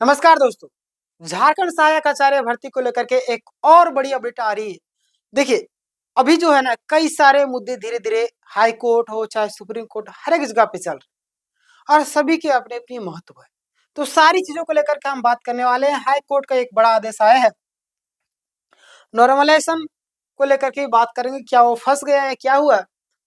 नमस्कार दोस्तों। झारखंड सहायक आचार्य भर्ती को लेकर के एक और बड़ी अपडेट आ रही है। देखिए, अभी जो है ना कई सारे मुद्दे धीरे-धीरे हाई कोर्ट हो चाहे सुप्रीम कोर्ट हर एक जगह पे चल रहे हैं और सभी के अपने-अपनी महत्व है। तो सारी चीज़ों को लेकर के हम बात करने वाले हैं। हाई कोर्ट का एक बड़ा आदेश आया है। नॉर्मलाइजेशन को लेकर के बात करेंगे, क्या वो फँस गया है, क्या हुआ?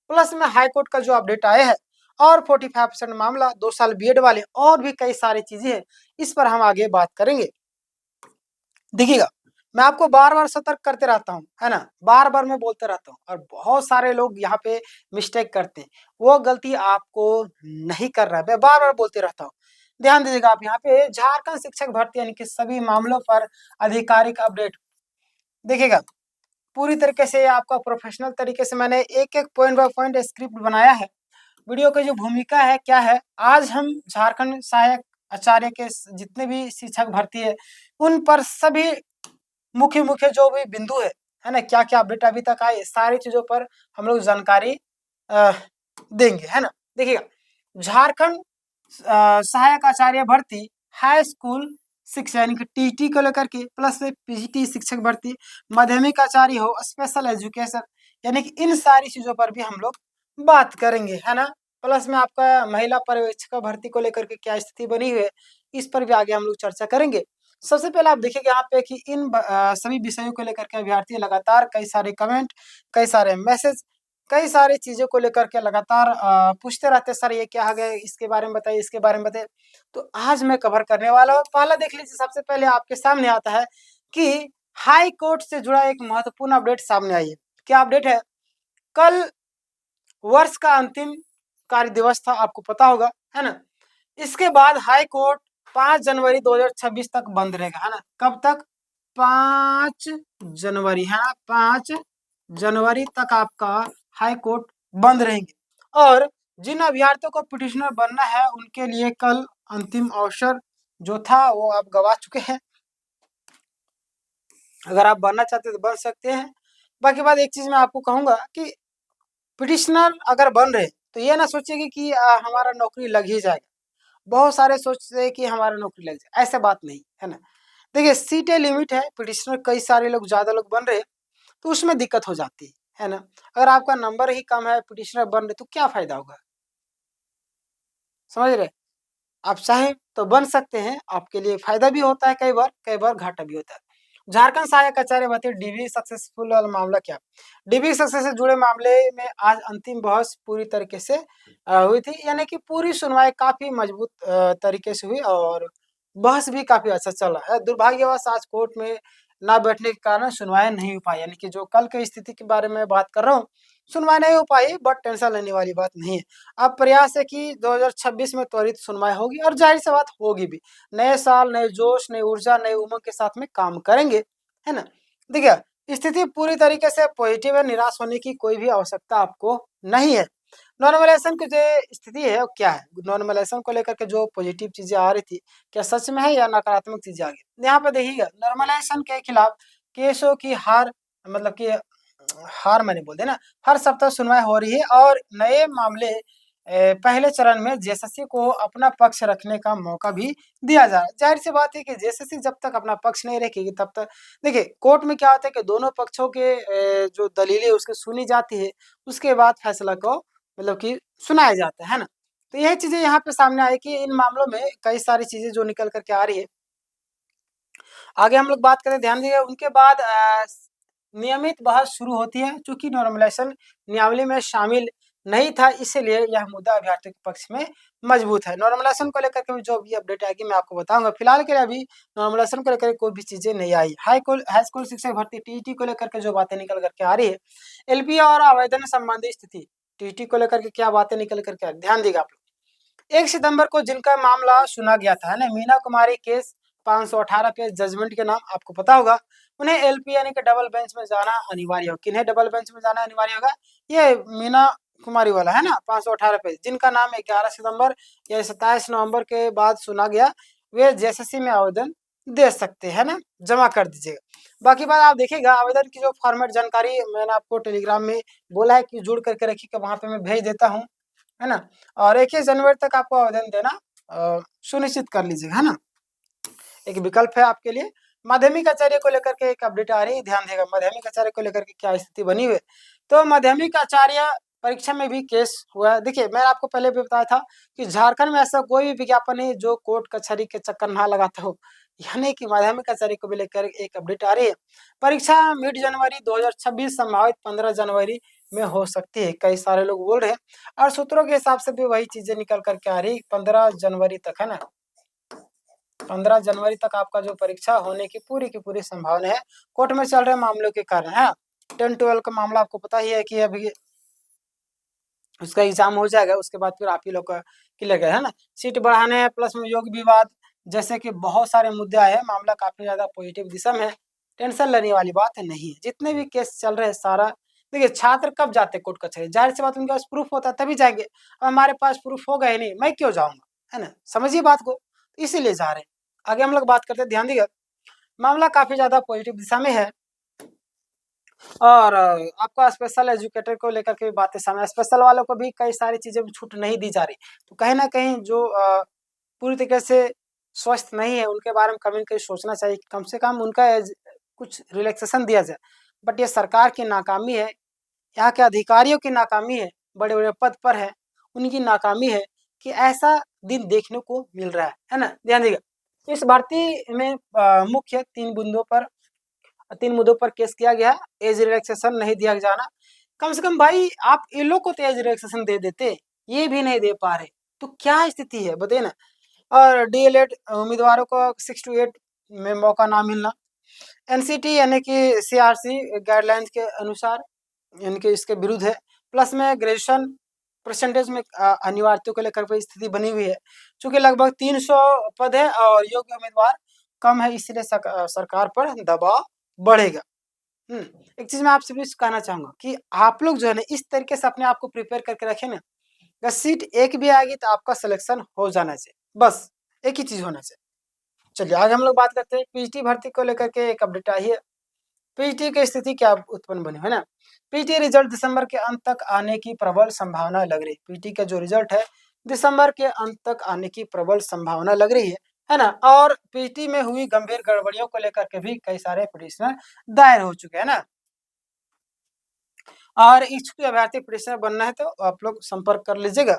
प्लस में हाई कोर्ट का जो अपडेट आया है और 45% मामला 2 साल बीएड वाले और भी कई सारी चीज़ें हैं, इस पर हम आगे बात करेंगे। देखिएगा, मैं आपको बार-बार सतर्क करते रहता हूँ, है ना? बार-बार मैं बोलते रहता हूँ और बहुत सारे लोग यहाँ पे मिस्टेक करते हैं। वो गलती आपको नहीं कर रहा है, मैं बार-बार बोलते रहता हूँ। ध्यान दीजिएगा आप यहाँ पे झारखंड शिक्षक भर्ती यानी कि सभी मामलों पर आधिकारिक अपडेट देखिएगा, पूरी तरीके से आपका प्रोफेशनल तरीके से मैंने एक-एक पॉइंट बाय पॉइंट स्क्रिप्ट बनाया है। वीडियो की जो भूमिका है, क्या है? आज हम झारखंड सहायक आचार्य के जितने भी शिक्षक भर्ती है, उन पर सभी मुख्य-मुख्य जो भी बिंदु है ना? क्या-क्या अपडेट अभी तक आए, सारी चीज़ों पर हम लोग जानकारी अ, देंगे, है ना? देखिएगा, झारखंड सहायक आचार्य भर्ती हाई स्कूल शिक्षा यानी कि टीटी को लेकर के प्लस से पीजीटी शिक्षक भर्ती, माध्यमिक आचार्य हो, स्पेशल एजुकेशन यानी कि इन सारी चीज़ों पर भी हम लोग बात करेंगे, है ना? प्लस में आपका महिला पर्यवेक्षिका भर्ती को लेकर के क्या स्थिति बनी हुई है, इस पर भी आगे हम लोग चर्चा करेंगे। सबसे पहले आप देखिएगा यहाँ पे कि सभी विषयों को लेकर के अभ्यर्थी लगातार कई सारे कमेंट, कई सारे मैसेज, कई सारी चीज़ों को लेकर के लगातार पूछते रहते हैं, सर ये क्या आ गया, इसके बारे में बताइए, इसके बारे में बताइए। तो आज मैं कवर करने वाला हूँ। पहला देख लीजिए, सबसे पहले आपके सामने आता है कि हाई कोर्ट से जुड़ा एक महत्वपूर्ण अपडेट सामने आई है। क्या अपडेट है? कल वर्ष का अंतिम कार्य दिवस था, आपको पता होगा, है ना? इसके बाद हाई कोर्ट 5 जनवरी 2026 तक बंद रहेगा, है ना? कब तक? 5 जनवरी, है ना? 5 जनवरी तक आपका हाई कोर्ट बंद रहेंगे और जिन अभ्यर्थियों को पिटिशनर बनना है, उनके लिए कल अंतिम अवसर जो था, वो आप गँवा चुके हैं। अगर आप बनना चाहते हैं, तो बन सकते हैं। बाकी बात एक चीज़ मैं आपको कहूँगा कि पिटिशनर अगर बन रहे, तो ये ना सोचिए कि हमारा नौकरी लग ही जाएगा। बहुत सारे सोचते हैं कि हमारा नौकरी लग जाए, ऐसा बात नहीं, है ना? देखिए, सीटें लिमिट है, पिटिशनर कई सारे लोग ज़्यादा लोग बन रहे हैं, तो उसमें दिक्कत हो जाती है ना? अगर आपका नंबर ही कम है, पिटिशनर बन रहे, तो क्या फ़ायदा होगा? समझ रहे? आप चाहें तो बन सकते हैं, आपके लिए फ़ायदा भी होता है कई बार घाटा भी होता है। झारखंड सहायक आचार्य भर्ती डीवी सक्सेसफुल वाला मामला क्या? डीवी सक्सेस से जुड़े मामले में आज अंतिम बहस पूरी तरीके से हुई थी, यानी कि पूरी सुनवाई काफ़ी मजबूत तरीके से हुई और बहस भी काफ़ी अच्छा चला है। दुर्भाग्यवश आज कोर्ट में ना बैठने के कारण सुनवाई नहीं हो पाई, यानी कि जो कल की स्थिति के बारे में बात कर रहा हूँ, सुनवाई नहीं हो पाई, बट टेंशन लेने वाली बात नहीं है। अब प्रयास है कि 2026 में त्वरित सुनवाई होगी और ज़ाहिर-सी बात होगी भी। नए साल, नए जोश, नई ऊर्जा, नई उमंग के साथ में काम करेंगे, है ना? देखिए, स्थिति पूरी तरीके से पॉजिटिव है, निराश होने की कोई भी आवश्यकता आपको नहीं है। नॉर्मलाइज़ेशन की जो स्थिति है वो क्या है? नॉर्मलाइज़ेशन को लेकर के जो पॉजिटिव चीज़ें आ रही थी, क्या सच में है या नकारात्मक चीज़ें आ गई? यहाँ पे देखिएगा, नॉर्मलाइज़ेशन के खिलाफ केसों की मतलब कि हार मैंने बोल दिया ना, हर सप्ताह सुनवाई हो रही है और नए मामले पहले चरण में जेएसएससी को अपना पक्ष रखने का मौका भी दिया जा रहा है। ज़ाहिर-सी बात है कि जेएसएससी जब तक अपना पक्ष नहीं रखेगी, तब तक देखिए, कोर्ट में क्या होता है कि दोनों पक्षों के जो दलीलें उसकी सुनी जाती है, उसके बाद फैसला को मतलब कि सुनाया जाता है ना? तो यही चीज़ें यहाँ पे सामने आई कि इन मामलों में कई सारी चीज़ें जो निकल कर के आ रही है। आगे हम लोग बात करें, ध्यान दीजिए, उनके बाद नियमित बहस शुरू होती है, चूँकि नॉर्मलाइज़ेशन नियमावली में शामिल नहीं था, इसीलिए यह मुद्दा अभ्यर्थियों के पक्ष में मजबूत है। नॉर्मलाइज़ेशन को लेकर के जो भी अपडेट आएगी, मैं आपको बताऊँगा। फिलहाल के लिए अभी नॉर्मलाइज़ेशन को लेकर कोई भी चीज़ें नहीं आई। हाई स्कूल शिक्षक भर्ती टीईटी को लेकर के जो बातें निकल कर के आ रही है, एलपी और आवेदन संबंधी स्थिति, टीईटी को लेकर के क्या बातें निकल कर के आ रही है, ध्यान दीजिएगा आप लोग। 1 सितंबर को जिनका मामला सुना गया था, है ना? Meena Kumari case 518 page judgement के नाम आपको पता होगा। उन्हें एलपी यानी कि डबल बेंच में जाना अनिवार्य हो। किन्हें डबल बेंच में जाना अनिवार्य होगा? ये मीना कुमारी वाला, है ना? 518 पेज, जिनका नाम 11 सितंबर या 27 नवंबर के बाद सुना गया, वे जेएसएससी में आवेदन दे सकते हैं, है ना? जमा कर दीजिएगा। बाकी बात आप देखिएगा, आवेदन की जो फॉर्मेट जानकारी मैंने आपको टेलीग्राम में बोला है कि जुड़ करके रखिएगा, वहाँ पे मैं भेज देता हूँ, है ना? और 21 जनवरी तक आपको आवेदन देना सुनिश्चित कर लीजिएगा, है ना? एक विकल्प है आपके लिए। माध्यमिक आचार्य को लेकर के एक अपडेट आ रही है, ध्यान देगा माध्यमिक आचार्य को लेकर के क्या स्थिति बनी हुई है। तो माध्यमिक आचार्य परीक्षा में भी केस हुआ है। देखिए मैंने आपको पहले भी बताया था कि झारखंड में ऐसा कोई भी विज्ञापन नहीं जो कोर्ट कचहरी के चक्कर ना लगाता हो, यानी कि माध्यमिक आचार्य को भी लेकर एक अपडेट आ रही है। परीक्षा मिड जनवरी 2026 संभावित 15 जनवरी में हो सकती है, कई सारे लोग बोल रहे हैं, और सूत्रों के हिसाब से भी वही चीजें निकल करके आ रही 15 जनवरी तक, है ना। 15 जनवरी तक आपका जो परीक्षा होने की पूरी संभावना है, कोर्ट में चल रहे मामलों के कारण, है। 10-12 का मामला आपको पता ही है कि अभी उसका एग्जाम हो जाएगा, उसके बाद फिर आप ही लोग का क्लियर है ना। सीट बढ़ाने प्लस में योग विवाद जैसे कि बहुत सारे मुद्दे आए हैं, मामला काफी ज्यादा पॉजिटिव दिशा में है, टेंशन लेने वाली बात नहीं है। जितने भी केस चल रहे हैं सारा, देखिए छात्र कब जाते कोर्ट कचहरी, जाहिर सी बात उनके पास प्रूफ होता है तभी जाएंगे। अब हमारे पास प्रूफ होगा ही नहीं, मैं क्यों जाऊंगा, है ना, समझिए बात को, इसीलिए जा रहे हैं। आगे हम लोग बात करते हैं, ध्यान दिएगा, मामला काफी ज्यादा पॉजिटिव दिशा में है। और आपका स्पेशल एजुकेटर को लेकर के भी बातें सामने, स्पेशल वालों को भी कई सारी चीजें छूट नहीं दी जा रही, तो कहीं ना कहीं जो पूरी तरीके से स्वस्थ नहीं है उनके बारे में कभी कभी सोचना चाहिए, कम से कम उनका कुछ रिलैक्सेशन दिया जाए। बट ये सरकार की नाकामी है, यहाँ के अधिकारियों की नाकामी है, बड़े बड़े पद पर है उनकी नाकामी है कि ऐसा दिन देखने को मिल रहा है ना। ध्यान दीजिएगा, इस भर्ती में मुख्य 3 मुद्दों पर केस किया गया। एज रिलैक्सेशन नहीं दिया जाना, कम से कम भाई आप इन लोग को तो एज रिलैक्सेशन दे देते, ये भी नहीं दे पा रहे, तो क्या स्थिति है बताइए ना। और डीएलएड उम्मीदवारों को 6 to 8 में मौका ना मिलना, एनसीटी यानी कि सीआरसी गाइडलाइंस के अनुसार यानी कि इसके विरुद्ध है। प्लस में ग्रेजुएशन परसेंटेज में अनिवार्यता को लेकर कोई स्थिति बनी हुई है, चूंकि लगभग 300 पद है और योग्य उम्मीदवार कम है, इसलिए सरकार पर दबाव बढ़ेगा। एक चीज मैं आपसे भी कहना चाहूंगा कि आप लोग जो है ना इस तरीके से अपने आप को प्रिपेयर करके रखें ना, अगर सीट एक भी आएगी तो आपका सिलेक्शन हो जाना चाहिए, बस एक ही चीज होना चाहिए। चलिए आगे हम लोग बात करते हैं, पीजीटी भर्ती को लेकर के एक अपडेट आई है। पीजीटी की स्थिति क्या उत्पन्न बनी है ना, पीजीटी रिजल्ट दिसंबर के अंत तक आने की प्रबल संभावना लग रही है। पीजीटी का जो रिजल्ट है दिसंबर के अंत तक आने की प्रबल संभावना लग रही है ना। और पीजीटी में हुई गंभीर गड़बड़ियों को लेकर के भी कई सारे पिटीशन दायर हो चुके हैं ना। और इच्छुक अभ्यर्थी पिटीशनर बनना है तो आप लोग संपर्क कर लीजिएगा।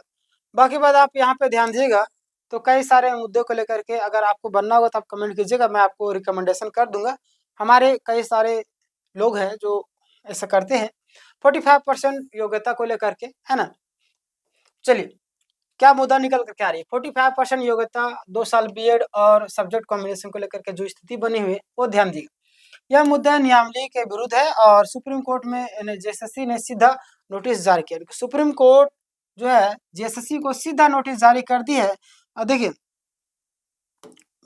बाकी बात आप यहाँ पे ध्यान दीजिएगा, तो कई सारे मुद्दों को लेकर के अगर आपको बनना होगा तो आप कमेंट कीजिएगा, मैं आपको रिकमेंडेशन कर दूंगा। हमारे कई सारे लोग हैं जो ऐसा करते हैं। 45% योग्यता को लेकर के, है ना। चलिए क्या मुद्दा निकल करके आ रही है, 45% योग्यता, 2 साल बीएड और सब्जेक्ट कॉम्बिनेशन को लेकर के जो स्थिति बनी हुई है वो ध्यान दीजिएगा। यह मुद्दा नियमावली के विरुद्ध है और सुप्रीम कोर्ट में जेएसएससी ने सीधा नोटिस जारी किया। सुप्रीम कोर्ट जो है जेएसएससी को सीधा नोटिस जारी कर दी है। और देखिए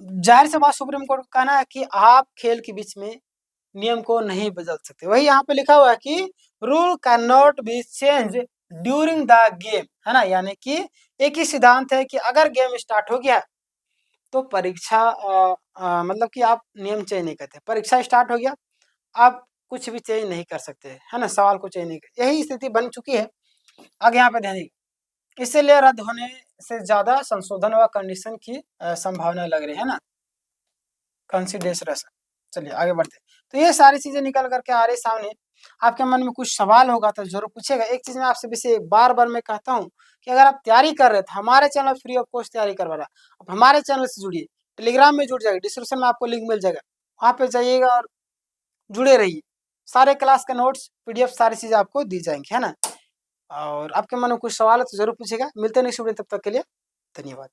जाहिर सी बात, सुप्रीम कोर्ट का कहना है कि आप खेल के बीच में नियम को नहीं बदल सकते। वही यहाँ पे लिखा हुआ है कि rule can not be change during the game, है ना। यानी कि एक ही सिद्धांत है कि अगर गेम स्टार्ट हो गया तो परीक्षा मतलब कि आप नियम चेंज नहीं करते, परीक्षा स्टार्ट हो गया आप कुछ भी चेंज नहीं कर सकते, है ना, सवाल को चेंज नहीं कर, यही स्थिति बन चुकी है। आगे यहाँ पे ध्यान दीजिए, इसलिए रद्द होने से ज्यादा संशोधन व कंडीशन की संभावना लग रही है ना, कंसिडरेशन। चलिए आगे बढ़ते हैं। तो ये सारी चीजें निकल करके आ रही सामने, आपके मन में कुछ सवाल होगा तो जरूर पूछेगा। एक चीज मैं आपसे भी बार बार मैं कहता हूँ कि अगर आप तैयारी कर रहे थे, हमारे चैनल फ्री ऑफ कॉस्ट तैयारी करवा रहा, आप हमारे चैनल से जुड़िए, टेलीग्राम में जुड़ जाएगा, डिस्क्रिप्शन में आपको लिंक मिल जाएगा, वहाँ पे जाइएगा और जुड़े रहिए। सारे क्लास के नोट्स पीडीएफ सारी चीजें आपको दी जाएंगी, है ना। और आपके मन में कुछ सवाल है तो जरूर पूछेगा। मिलते हैं नेक्स्ट वीडियो, तब तक के लिए धन्यवाद।